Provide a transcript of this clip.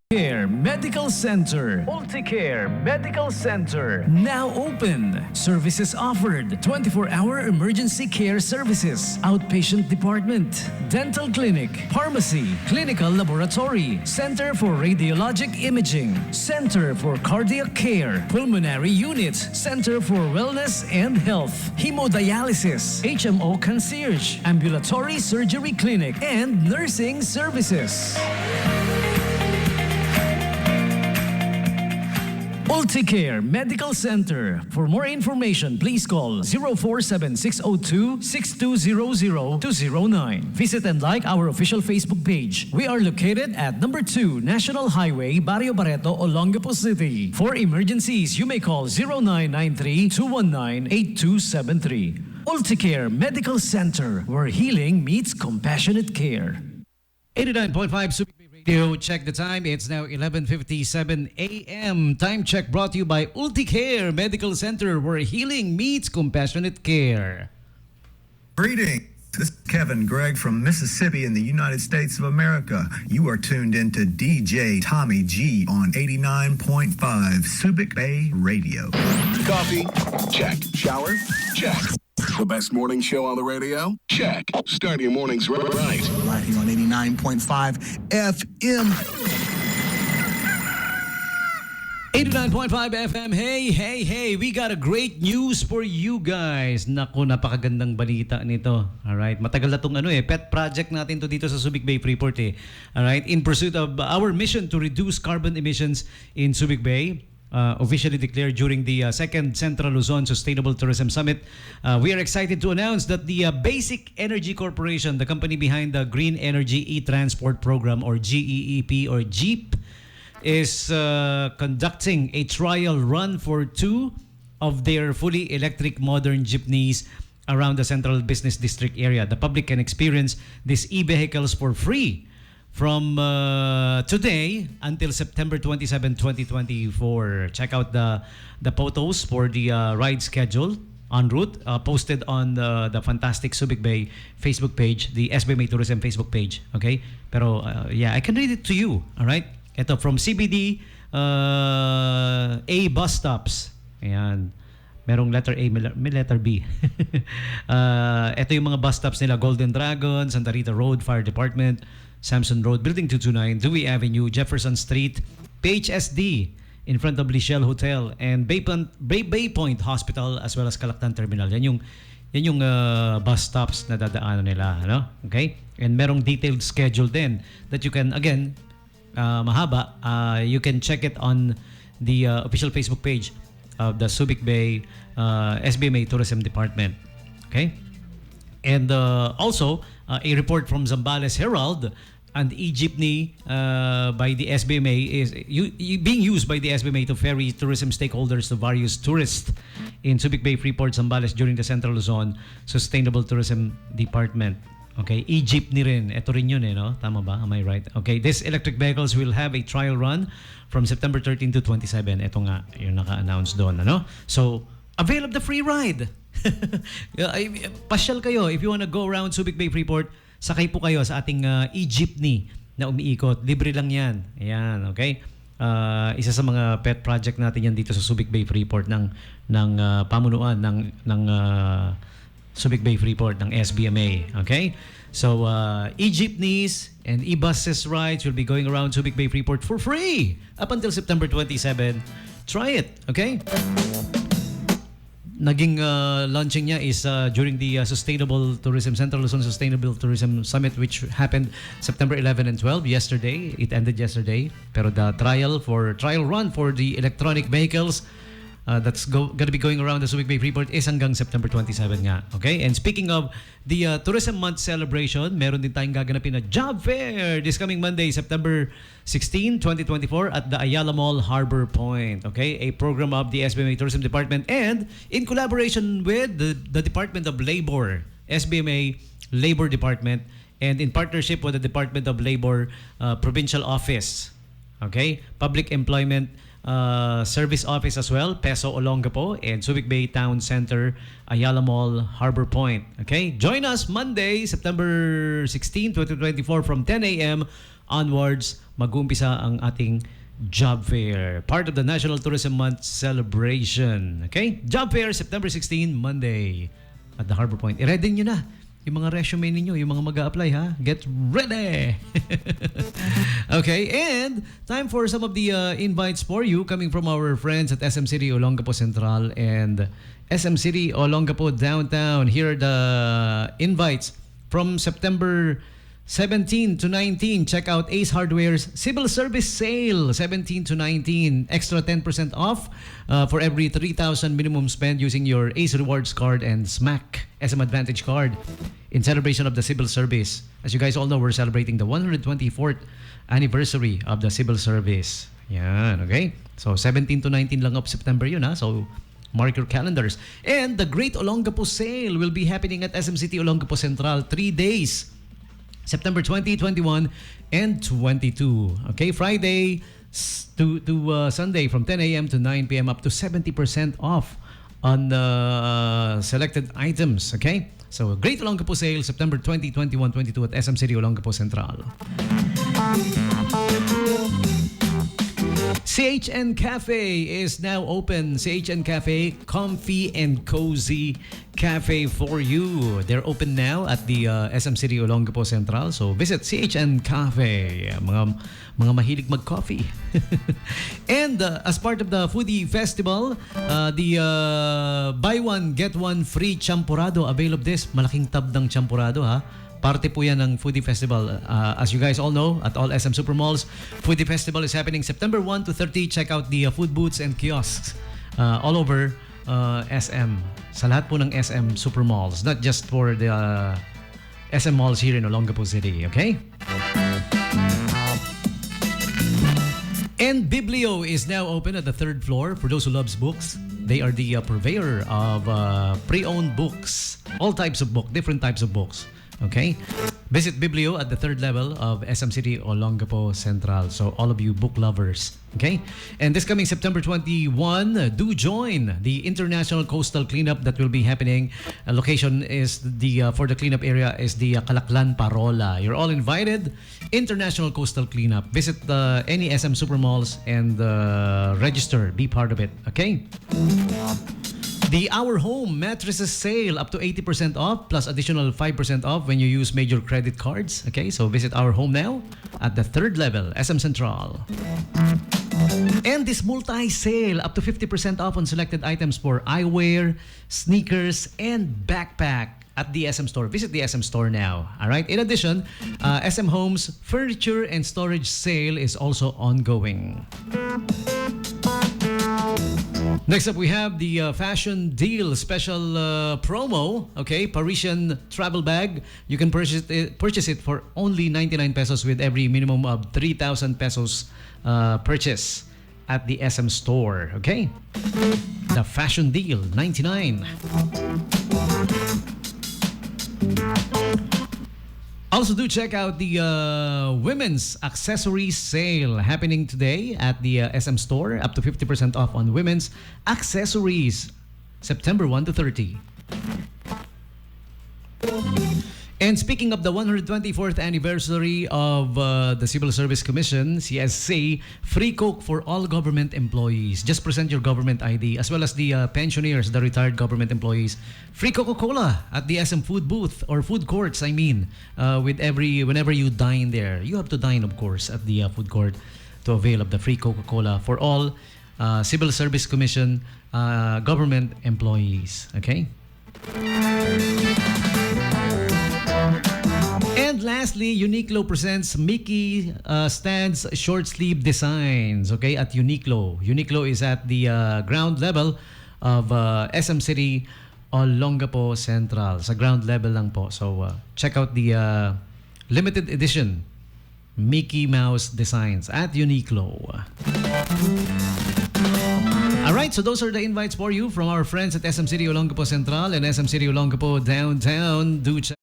Care Medical Center. Multicare Medical Center. Now open. Services offered. 24-hour emergency care services. Outpatient department. Dental clinic. Pharmacy. Clinical laboratory. Center for radiologic imaging. Center for cardiac care. Pulmonary unit. Center for wellness and health. Hemodialysis. HMO concierge. Ambulatory surgery clinic. And nursing services. Multicare Medical Center. For more information, please call 047-602-6200-209. Visit and like our official Facebook page. We are located at number 2 National Highway, Barrio Barreto, Olongapo City. For emergencies, you may call 0993-219-8273. Multicare Medical Center, where healing meets compassionate care. 89.5 Subic Bay Radio. Check the time. It's now 11:57 a.m. Time check brought to you by Multicare Medical Center, where healing meets compassionate care. Greetings. This is Kevin Gregg from Mississippi in the United States of America. You are tuned into DJ Tommy G on 89.5 Subic Bay Radio. Coffee? Check. Shower? Check. The best morning show on the radio? Check. Start your mornings right. Right here on 89.5 FM. 89.5 FM. Hey, we got a great news for you guys. Naku, napakagandang balita nito. Alright, matagal na itong pet project natin to dito sa Subic Bay Freeport Alright, in pursuit of our mission to reduce carbon emissions in Subic Bay. Officially declared during the second Central Luzon Sustainable Tourism Summit. We are excited to announce that the Basic Energy Corporation, the company behind the Green Energy E-Transport Program or GEEP or JEEP, is conducting a trial run for 2 of their fully electric modern jeepneys around the Central Business District area. The public can experience these e-vehicles for free from today until September 27, 2024. Check out the photos for the ride schedule en route posted on the fantastic Subic Bay Facebook page, the SBMA Tourism Facebook page. Okay? Pero I can read it to you. All right? Ito from CBD A bus stops. Ayan. Merong letter A, may letter B. Ito yung mga bus stops nila: Golden Dragon, Santa Rita Road, Fire Department, Samson Road, Building 229, Dewey Avenue, Jefferson Street, PHSD in front of Lichelle Hotel, and Bay Point Hospital, as well as Calactan Terminal. Yan yung bus stops na dadaanan nila, ano? Okay? And merong detailed schedule din that you can, again, mahaba, you can check it on the official Facebook page of the Subic Bay SBMA Tourism Department. Okay? And also, a report from Zambales Herald, an e-jeepney by the SBMA is being used by the SBMA to ferry tourism stakeholders to various tourists in Subic Bay, Freeport, Zambales during the Central Luzon Sustainable Tourism Department. Okay, e-jeepney rin. Ito rin yun no? Tama ba? Am I right? Okay, these electric vehicles will have a trial run from September 13 to 27. Ito nga, yung naka-announce doon. Ano? So, avail of the free ride. Pasyal kayo. If you wanna go around Subic Bay Freeport, sakay po kayo sa ating e-jeepney na umiikot. Libre lang yan. Ayan, okay? Isa sa mga pet project natin yan dito sa Subic Bay Freeport ng pamunuan ng Subic Bay Freeport ng SBMA. Okay? So, e-jeepneys and e-buses rides will be going around Subic Bay Freeport for free up until September 27. Try it. Okay? Naging launching niya is during the Sustainable Tourism Central Luzon Sustainable Tourism Summit, which happened September 11 and 12 yesterday. It ended yesterday. Pero the trial run for the electronic vehicles that's gonna be going around the Subic Bay Freeport is hanggang September 27 nga. Okay? And speaking of the Tourism Month celebration, meron din tayong gaganapin na job fair this coming Monday, September 16, 2024 at the Ayala Mall Harbor Point. Okay? A program of the SBMA Tourism Department and in collaboration with the Department of Labor, SBMA Labor Department, and in partnership with the Department of Labor Provincial Office. Okay? Public Employment Service Office as well, Peso Olongapo, and Subic Bay Town Center, Ayala Mall, Harbor Point. Okay? Join us Monday, September 16, 2024 from 10 a.m. onwards, mag-uumpisa ang ating Job Fair. Part of the National Tourism Month celebration. Okay? Job Fair, September 16, Monday at the Harbor Point. I-ready nyo na yung mga resume ninyo, yung mga mag-a-apply ha. Get ready! Okay, and time for some of the invites for you coming from our friends at SM City Olongapo Central and SM City Olongapo Downtown. Here are the invites from September 17 to 19. Check out Ace Hardware's Civil Service Sale, 17 to 19. Extra 10% off for every 3,000 minimum spend using your Ace Rewards card and SMAC SM Advantage card in celebration of the Civil Service. As you guys all know, we're celebrating the 124th anniversary of the Civil Service. Yan, okay? So 17 to 19 lang of September yun ha. So mark your calendars. And the Great Olongapo Sale will be happening at SM City Olongapo Central 3 days. September 20, 21, and 22. Okay, Friday to Sunday from 10 a.m. to 9 p.m. up to 70% off on selected items. Okay, so Great Olongapo Sale, September 20, 21, 22 at SM City Olongapo Central. CHN Cafe is now open. CHN Cafe, comfy and cozy cafe for you. They're open now at the SM City Olongapo Central. So visit CHN Cafe. Mga mahilig mag-coffee. And as part of the Foodie Festival, the buy one get one free champurrado. Avail of this. Malaking tab ng champurrado ha. Parte po yan ng Foodie Festival. As you guys all know, at all SM Supermalls, Foodie Festival is happening September 1 to 30. Check out the food booths and kiosks all over SM. Sa lahat po ng SM Supermalls, not just for the SM malls here in Olongapo City. Okay? And Biblio is now open at the 3rd floor. For those who loves books, they are the purveyor of pre-owned books. All types of books, different types of books. Okay? Visit Biblio at the 3rd level of SM City Olongapo Central. So all of you book lovers. Okay? And this coming September 21, do join the International Coastal Cleanup that will be happening. Location is for the cleanup area is the Calaklan Parola. You're all invited. International Coastal Cleanup. Visit any SM Supermalls and register. Be part of it. Okay? The Our Home Mattresses Sale up to 80% off plus additional 5% off when you use major credit cards. Okay, so visit Our Home now at the 3rd level, SM Central. And this multi-sale up to 50% off on selected items for eyewear, sneakers, and backpack at the SM Store. Visit the SM Store now. All right. In addition, SM Home's Furniture and Storage Sale is also ongoing. Next up, we have the Fashion Deal special promo. Okay, Parisian travel bag. You can purchase it for only 99 pesos with every minimum of 3,000 pesos purchase at the SM Store. Okay, the Fashion Deal, 99. Also, do check out the women's accessories sale happening today at the SM Store. Up to 50% off on women's accessories. September 1 to 30. And speaking of the 124th anniversary of the Civil Service Commission, CSC, free Coke for all government employees. Just present your government ID as well as the pensioners, the retired government employees. Free Coca-Cola at the SM food booth or food courts, I mean, whenever you dine there. You have to dine, of course, at the food court to avail of the free Coca-Cola for all Civil Service Commission government employees. Okay? And lastly, Uniqlo presents Mickey Stands Short Sleeve Designs, okay, at Uniqlo. Uniqlo is at the ground level of SM City Olongapo Central. Sa ground level lang po. So, check out the limited edition Mickey Mouse designs at Uniqlo. Alright, so those are the invites for you from our friends at SM City Olongapo Central and SM City Olongapo Downtown. Do check